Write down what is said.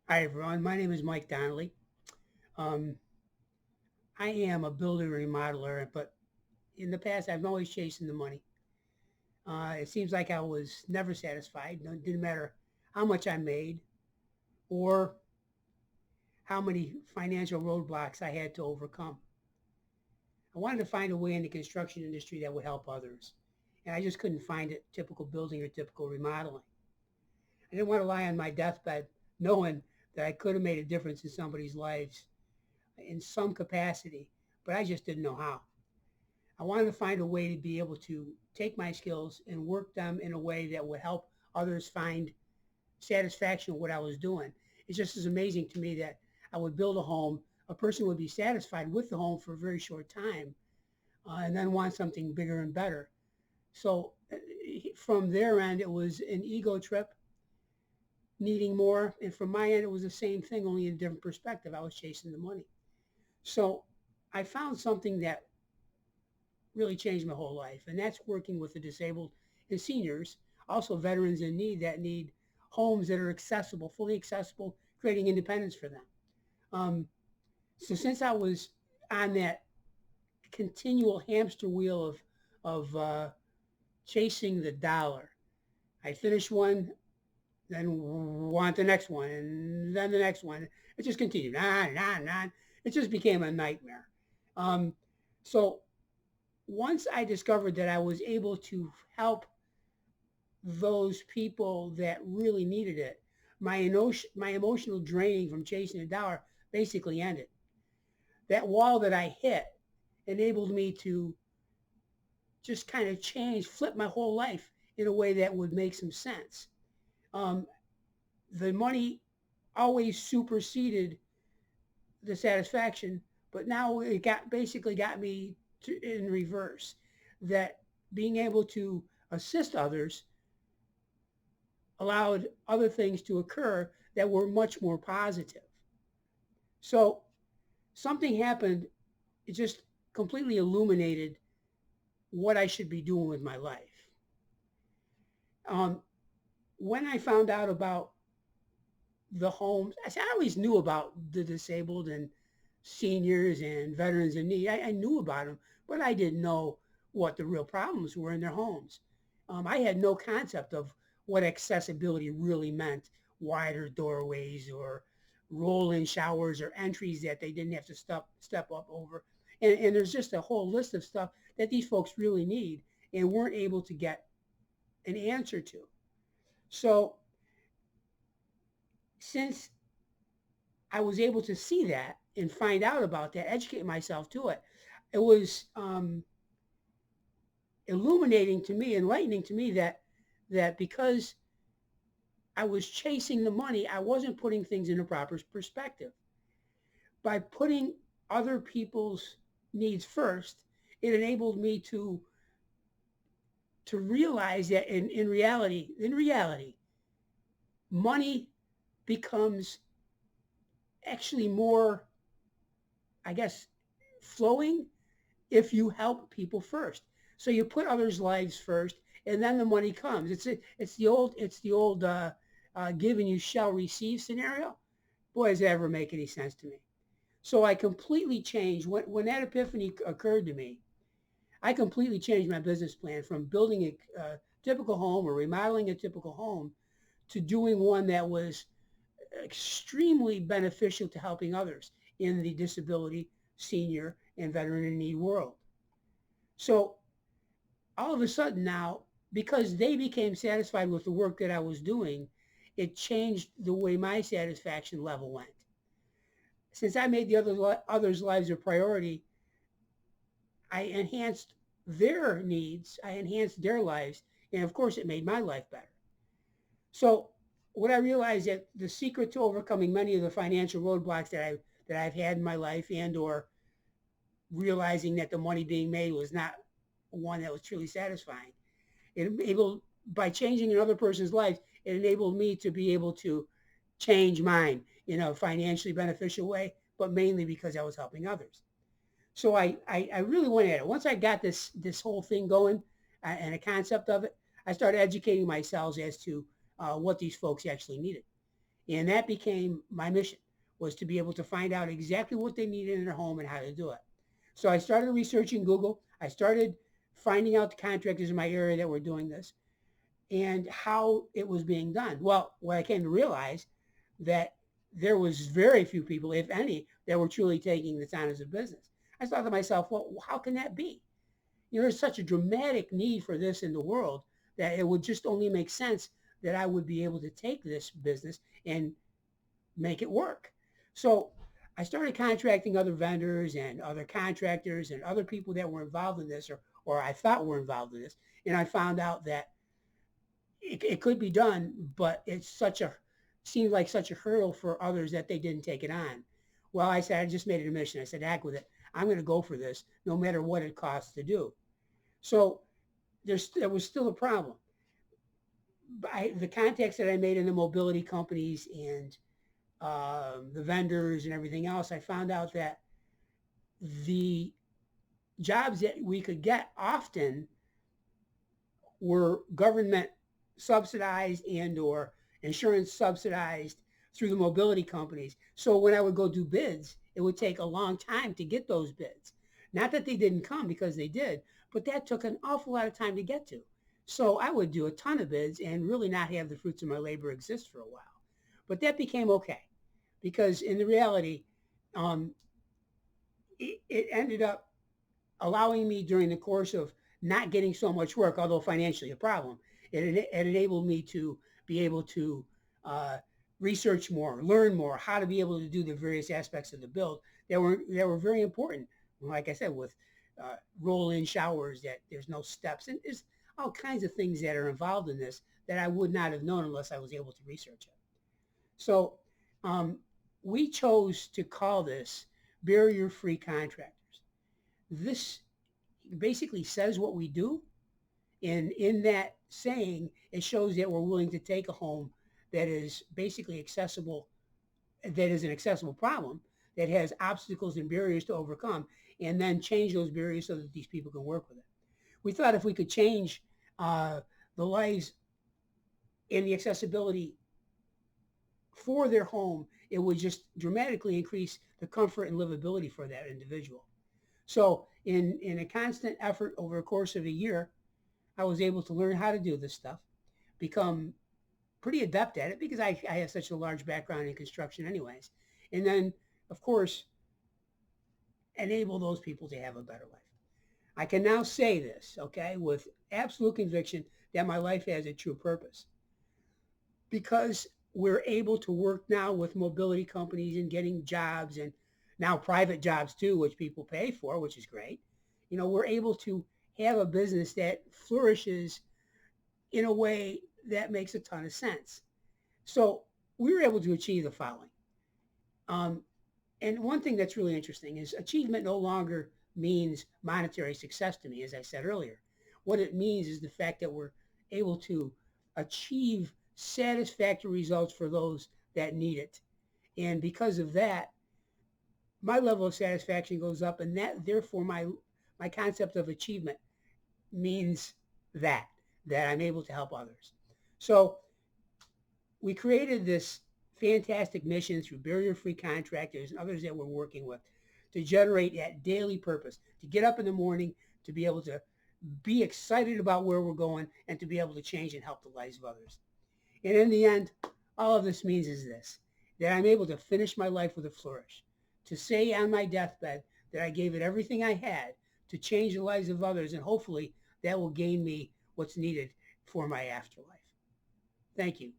Hi, everyone. My name is Mike Donnelly. Um, I am a builder and remodeler, but in the past, I've always chasing the money. It seems like I was never satisfied. No, it didn't matter how much I made or how many financial roadblocks I had to overcome. I wanted to find a way in the construction industry that would help others, and I just couldn't find it typical building or typical remodeling. I didn't want to lie on my deathbed knowing that I could have made a difference in somebody's lives in some capacity, but I just didn't know how. I wanted to find a way to be able to take my skills and work them in a way that would help others find satisfaction with what I was doing. It's just as amazing to me that I would build a home, a person would be satisfied with the home for a very short time, and then want something bigger and better. So from their end, it was an ego trip, needing more. And from my end, it was the same thing, only in a different perspective. I was chasing the money. So I found something that really changed my whole life, and that's working with the disabled and seniors, also veterans in need that need homes that are accessible, fully accessible, creating independence for them. Um, so since I was on that continual hamster wheel of chasing the dollar, I finished one, then want the next one, and then the next one. It just continued on and on and on. It just became a nightmare. Um, so once I discovered that I was able to help those people that really needed it, my emotional draining from chasing a dollar basically ended. That wall that I hit enabled me to just kind of flip my whole life in a way that would make some sense. Um, the money always superseded the satisfaction, but now it got me in reverse. That being able to assist others allowed other things to occur that were much more positive. So something happened, it just completely illuminated what I should be doing with my life. Um, when I found out about the homes, I always knew about the disabled and seniors and veterans in need. I knew about them, but I didn't know what the real problems were in their homes. I had no concept of what accessibility really meant, wider doorways or roll-in showers or entries that they didn't have to step up over. And there's just a whole list of stuff that these folks really need and weren't able to get an answer to. So since I was able to see that and find out about that, educate myself to it, it was illuminating to me, enlightening to me that because I was chasing the money, I wasn't putting things in a proper perspective. By putting other people's needs first, it enabled me to realize that in reality, money becomes actually more, I guess, flowing if you help people first. So you put others' lives first, and then the money comes. It's the old give and you shall receive scenario. Boy, does it ever make any sense to me. So I completely changed when that epiphany occurred to me. I completely changed my business plan from building a typical home or remodeling a typical home to doing one that was extremely beneficial to helping others in the disability, senior, and veteran in need world. So all of a sudden now, because they became satisfied with the work that I was doing, it changed the way my satisfaction level went. Since I made the others' lives a priority, I enhanced their needs, I enhanced their lives, and of course, it made my life better. So, what I realized that the secret to overcoming many of the financial roadblocks that I've had in my life, and/or realizing that the money being made was not one that was truly satisfying, it enabled by changing another person's life, it enabled me to be able to change mine in a financially beneficial way, but mainly because I was helping others. So I really went at it. Once I got this whole thing going and a concept of it, I started educating myself as to what these folks actually needed. And that became my mission, was to be able to find out exactly what they needed in their home and how to do it. So I started researching Google. I started finding out the contractors in my area that were doing this and how it was being done. Well, what I came to realize that there was very few people, if any, that were truly taking this on as a business. I thought to myself, well, how can that be? There's such a dramatic need for this in the world that it would just only make sense that I would be able to take this business and make it work. So I started contracting other vendors and other contractors and other people that were involved in this, or I thought were involved in this. And I found out that it could be done, but seems like such a hurdle for others that they didn't take it on. Well, I said, I just made it a mission. I said, heck with it. I'm going to go for this no matter what it costs to do. So there was still a problem. The contacts that I made in the mobility companies and the vendors and everything else, I found out that the jobs that we could get often were government subsidized and or insurance subsidized through the mobility companies. So when I would go do bids, it would take a long time to get those bids. Not that they didn't come, because they did, but that took an awful lot of time to get to. So I would do a ton of bids and really not have the fruits of my labor exist for a while. But that became okay, because in the reality, um, it ended up allowing me, during the course of not getting so much work, although financially a problem, it enabled me to be able to uh, research more, learn more, how to be able to do the various aspects of the build that were very important. Like I said, with roll-in showers, that there's no steps, and there's all kinds of things that are involved in this that I would not have known unless I was able to research it. So um, we chose to call this barrier-free contractors. This basically says what we do. And in that saying, it shows that we're willing to take a home that is basically accessible, that is an accessible problem, that has obstacles and barriers to overcome, and then change those barriers so that these people can work with it. We thought if we could change uh, the lives and the accessibility for their home, it would just dramatically increase the comfort and livability for that individual. So in a constant effort over a course of a year, I was able to learn how to do this stuff, become pretty adept at it because I have such a large background in construction anyways. And then, of course, enable those people to have a better life. I can now say this, okay, with absolute conviction that my life has a true purpose, because we're able to work now with mobility companies and getting jobs, and now private jobs too, which people pay for, which is great. We're able to have a business that flourishes in a way that makes a ton of sense. So we were able to achieve the following. Um, and one thing that's really interesting is achievement no longer means monetary success to me, as I said earlier. What it means is the fact that we're able to achieve satisfactory results for those that need it. And because of that, my level of satisfaction goes up, and that therefore my concept of achievement means that I'm able to help others. So we created this fantastic mission through barrier-free contractors and others that we're working with to generate that daily purpose, to get up in the morning, to be able to be excited about where we're going, and to be able to change and help the lives of others. And in the end, all of this means is this, that I'm able to finish my life with a flourish, to say on my deathbed that I gave it everything I had to change the lives of others, and hopefully that will gain me what's needed for my afterlife. Thank you.